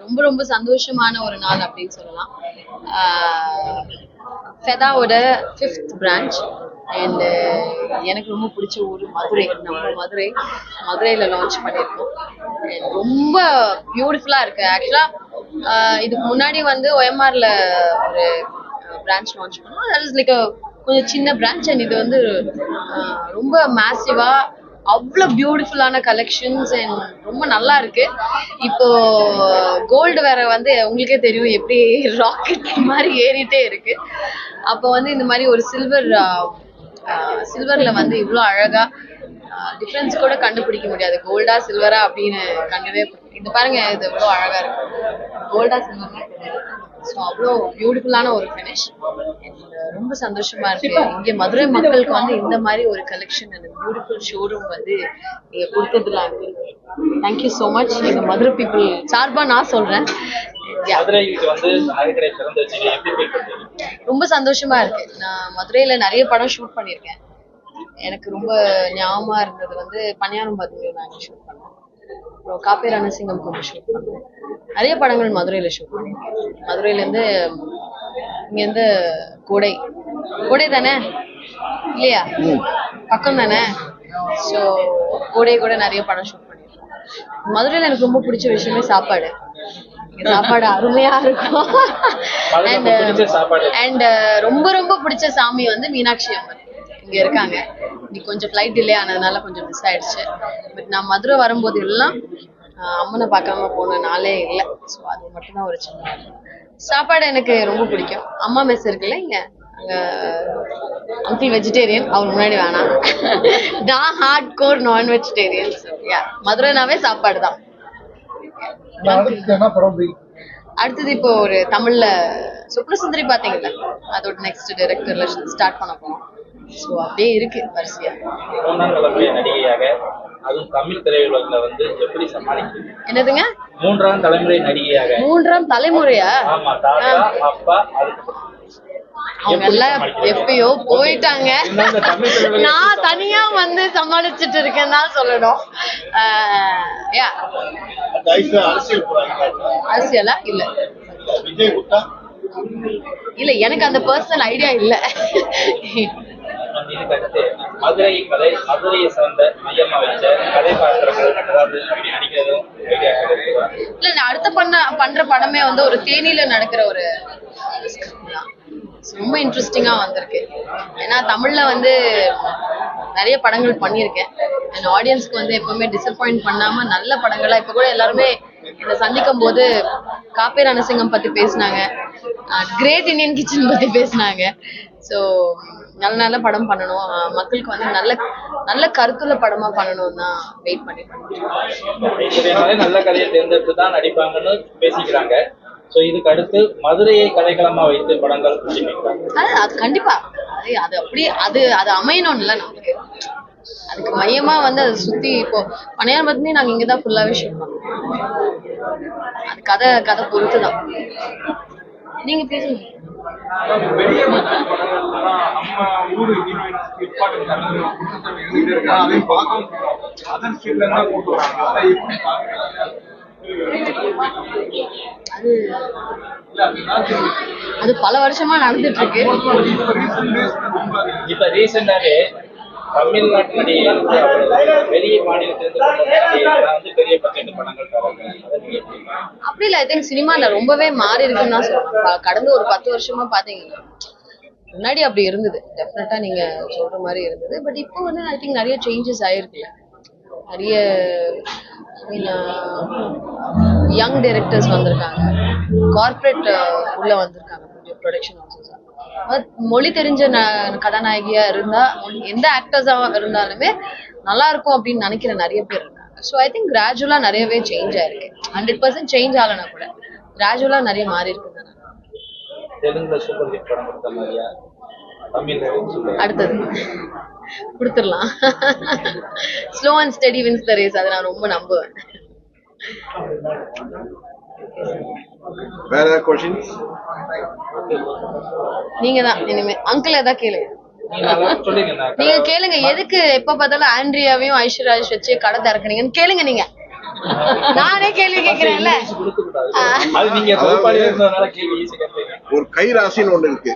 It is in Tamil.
ரொம்ப ரொம்ப சந்தோஷமான ஒரு நாள் அப்படின்னு சொல்லலாம். ஃபெதாவோட 5th பிரான்ச் அண்ட் எனக்கு ரொம்ப பிடிச்ச ஊர் மதுரை. நம்ம மதுரையில் லான்ச் பண்ணியிருக்கோம். ரொம்ப பியூட்டிஃபுல்லாக இருக்குது. ஆக்சுவலாக இதுக்கு முன்னாடி வந்து OMRல ஒரு பிரான்ச் லான்ச் பண்ணோம். தட் இஸ் லைக் கொஞ்சம் சின்ன பிரான்ச். அண்ட் இது வந்து ரொம்ப மேசிவாக அவ்வளோ பியூட்டிஃபுல்லான கலெக்ஷன்ஸ் அண்ட் ரொம்ப நல்லா இருக்கு. இப்போ கோல்டு வேற வந்து உங்களுக்கே தெரியும் எப்படி ராக்கெட் மாதிரி ஏறிட்டே இருக்கு. அப்போ வந்து இந்த மாதிரி ஒரு சில்வர்ல வந்து இவ்வளோ அழகா டிஃப்ரென்ஸ் கூட கண்டுபிடிக்க முடியாது. கோல்டா சில்வரா அப்படின்னு கண்டவே இது பாருங்க, இது எவ்வளோ அழகா இருக்கு. கோல்டா சில்வர்னா ஸோ அவ்வளோ பியூட்டிஃபுல்லான ஒரு ஃபினிஷ். ரொம்ப சந்தோஷமா இருக்கு. இங்கே மதுரை மக்களுக்கு வந்து இந்த மாதிரி ஒரு கலெக்ஷன் அந்த பியூட்டிஃபுல் ஷோரூம் வந்து நீங்க கொடுத்ததுல தேங்க்யூ ஸோ மச். எங்க மதுரை பீப்புள் சார்பா நான் சொல்றேன். ரொம்ப சந்தோஷமா இருக்கு. நான் மதுரையில நிறைய படம் ஷூட் பண்ணியிருக்கேன். எனக்கு ரொம்ப ஞாபகமா இருந்தது வந்து பணியாரம் பாத்தீங்க நாங்கள் ஷூட் பண்ணோம். அப்புறம் காப்பே ரணசிங்கம் கொஞ்சம் ஷூட் பண்ணோம். நிறைய படங்கள் மதுரையில ஷூட் பண்ணியிருக்கேன். மதுரையிலேருந்து இங்கேருந்து கோடை தானே இல்லையா, பக்கம் தானே. ஸோ கோடை கூட நிறைய படம் ஷூட் பண்ணியிருக்கோம். மதுரையில் எனக்கு ரொம்ப பிடிச்ச விஷயமே சாப்பாடு. சாப்பாடு அருமையா இருக்கும். அண்ட் ரொம்ப ரொம்ப பிடிச்ச சாமி வந்து மீனாட்சி அம்மன் இங்க இருக்காங்க. இன்னைக்கு கொஞ்சம் ஃப்ளைட் டிலே ஆனதுனால கொஞ்சம் மிஸ் ஆயிடுச்சு. பட் நான் மதுரை வரும்போது எல்லாம் அம்மனை பார்க்காம போன நாளே இல்லை. ஸோ அது மட்டும்தான் ஒரு சின்ன சாப்பாடு எனக்கு ரொம்ப பிடிக்கும். அம்மா மெஸ் இருக்குல்ல இங்க, அங்க அங்கிள் வெஜிடேரியன், அவர் முன்னாடி வேணாம். நான் ஹார்ட் கோர் நான் வெஜிடேரியன். ஸோ மதுரைனாவே சாப்பாடு தான். அடுத்தது இப்போ ஒரு தமிழ்ல சுப்ரசுந்தரி பாத்தீங்களா, அதோட நெக்ஸ்ட் டைரக்டர்ல ஸ்டார்ட் பண்ண போறோம். ஸோ அப்படியே இருக்கு வரிசையா. அதுவும் தமிழ் திரையுலகில் வந்து எப்படி சமாளிக்கிறீங்க? என்னதுங்க? 3ஆம் தலைமுறை நடிகையாக. 3ஆம் தலைமுறையா? ஆமா, தாத்தா அப்பா அவங்க எல்லாம் எப்பயோ போயிட்டாங்க. நான் தனியா வந்து சமாளிச்சுட்டு இருக்கேன் தான் சொல்லணும். அரசியலா இல்ல இல்ல, எனக்கு அந்த பர்சனல் ஐடியா இல்ல. மதுரையை சார்ந்த மையமா வச்ச கதை பாத்திரங்கள் இல்ல, நான் அடுத்த பண்ற படமே வந்து ஒரு தேனியில நடக்கிற ஒரு ரொம்ப இன்ட்ரெஸ்டிங்கா வந்திருக்கு. ஏன்னா தமிழ்ல வந்து நிறைய படங்கள் பண்ணியிருக்கேன். அண்ட் ஆடியன்ஸ்க்கு வந்து எப்பவுமே டிசப்பாயிண்ட் பண்ணாம நல்ல படங்களா இப்ப கூட எல்லாருமே என்னை சந்திக்கும் போது காப்பே ரணசிங்கம் பத்தி பேசினாங்க, கிரேட் இந்தியன் கிச்சன் பத்தி பேசினாங்க. ஸோ நல்ல நல்ல படம் பண்ணணும், மக்களுக்கு வந்து நல்ல நல்ல கருத்துள்ள படமா பண்ணணும் தான் வெயிட் பண்ணி நல்ல கதையை தேர்ந்தெடுத்து தான் நடிப்பாங்கன்னு பேசிக்கிறாங்க. ஸோ இதுக்கு அடுத்து மதுரையை கதைக்களமா வைத்து படங்கள் அது கண்டிப்பா அது அப்படியே அது அமையணும்ல நமக்கு. அதுக்கு மையமா வந்து அதை சுத்தி இப்போ பணியாரம் பத்தி நாங்க இங்கதான் ஃபுல்லாவே ஷூட் பண்ணோம். அது கதை பொறுத்துதான். நீங்க பேசுங்க. அது பல வருஷமா நடந்துட்டு இருக்கு. இப்ப ரீசெண்டாவே தமிழ்நாட்டு நடிகைகளுக்கு வெளிய மாநிலத்திலிருந்து பெரிய பட்ஜெட் படங்கள் தராங்க. அப்படி இல்ல, ஐ திங்க் சினிமால ரொம்பவே மாறி இருக்குன்னு தான் சொல்றேன். கடந்த ஒரு 10 வருஷமா பாத்தீங்கன்னா, முன்னாடி அப்படி இருந்தது, டெஃபினட்டா நீங்க சொல்ற மாதிரி இருந்தது. பட் இப்போ வந்து ஐ திங்க் நிறைய சேஞ்சஸ் ஆயிருக்குல்ல. நிறைய யங் டைரக்டர்ஸ் வந்திருக்காங்க, கார்பரேட் உள்ள வந்திருக்காங்க, ப்ரொடக்ஷன் ஹவுசஸ். மொழி தெரிஞ்ச கதாநாயகியா இருந்தா, எந்த ஆக்டர்ஸா இருந்தாலுமே நல்லா இருக்கும் அப்படின்னு நினைக்கிற நிறைய பேர் இருக்காங்க. ஸோ ஐ திங்க் கிராஜுவலா நிறையவே சேஞ்ச் ஆயிருக்கு. 100% சேஞ்ச் ஆகலைன்னா கூட கிராஜுவலா நிறைய மாறி இருக்கு. அடுத்தது கொடுத்துடலாம். Slow and steady wins the race. அதை நான் ரொம்ப நம்புவேன். வேற ஏதாவது क्वेश्चंस? நீங்க தான் இனிமே அங்கிள் ஏதாவது கேளுங்க. நீங்க கேளுங்க. எதுக்கு எப்ப பார்த்தாலும் ஆண்ட்ரியாவையும் ஐஸ்வர்யா ராஜேஷ் வச்சு கடை திறக்கறீங்கன்னு கேளுங்க. நீங்க நானே கேள்வி கேட்கிறேன்ல. கொடுக்கக்கூடாது. அது நீங்க தொகுப்பாளியா இருந்ததுனால கேள்வி ஈஸி கேட்பீங்க. ஒரு கை ராசின்னு ஒண்ணு இருக்கு.